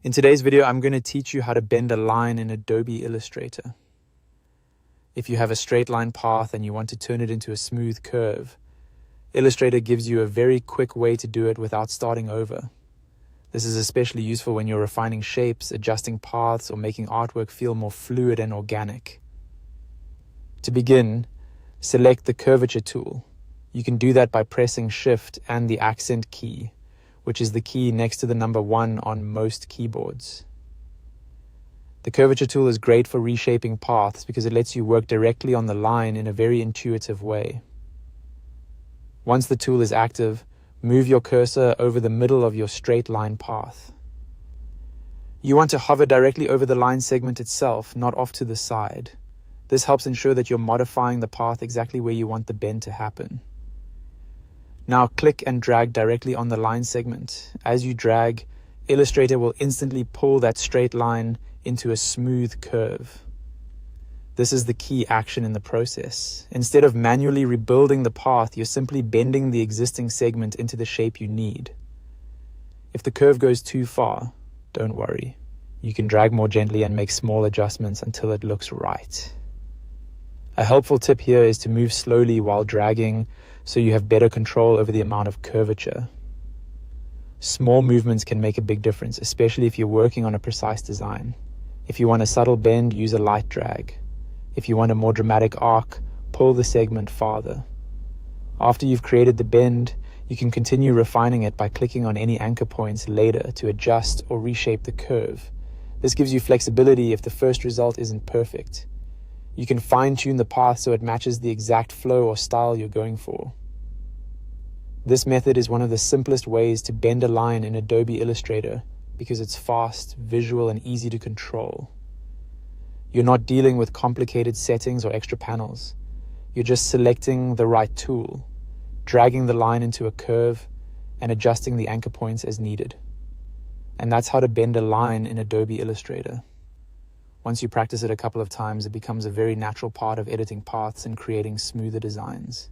In today's video, I'm going to teach you how to bend a line in Adobe Illustrator. If you have a straight line path and you want to turn it into a smooth curve, Illustrator gives you a very quick way to do it without starting over. This is especially useful when you're refining shapes, adjusting paths, or making artwork feel more fluid and organic. To begin, select the Curvature tool. You can do that by pressing Shift and the accent key, which is the key next to the number 1 on most keyboards. The Curvature tool is great for reshaping paths because it lets you work directly on the line in a very intuitive way. Once the tool is active, move your cursor over the middle of your straight line path. You want to hover directly over the line segment itself, not off to the side. This helps ensure that you're modifying the path exactly where you want the bend to happen. Now click and drag directly on the line segment. As you drag, Illustrator will instantly pull that straight line into a smooth curve. This is the key action in the process. Instead of manually rebuilding the path, you're simply bending the existing segment into the shape you need. If the curve goes too far, don't worry. You can drag more gently and make small adjustments until it looks right. A helpful tip here is to move slowly while dragging so you have better control over the amount of curvature. Small movements can make a big difference, especially if you're working on a precise design. If you want a subtle bend, use a light drag. If you want a more dramatic arc, pull the segment farther. After you've created the bend, you can continue refining it by clicking on any anchor points later to adjust or reshape the curve. This gives you flexibility if the first result isn't perfect. You can fine-tune the path so it matches the exact flow or style you're going for. This method is one of the simplest ways to bend a line in Adobe Illustrator because it's fast, visual, and easy to control. You're not dealing with complicated settings or extra panels. You're just selecting the right tool, dragging the line into a curve, and adjusting the anchor points as needed. And that's how to bend a line in Adobe Illustrator. Once you practice it a couple of times, it becomes a very natural part of editing paths and creating smoother designs.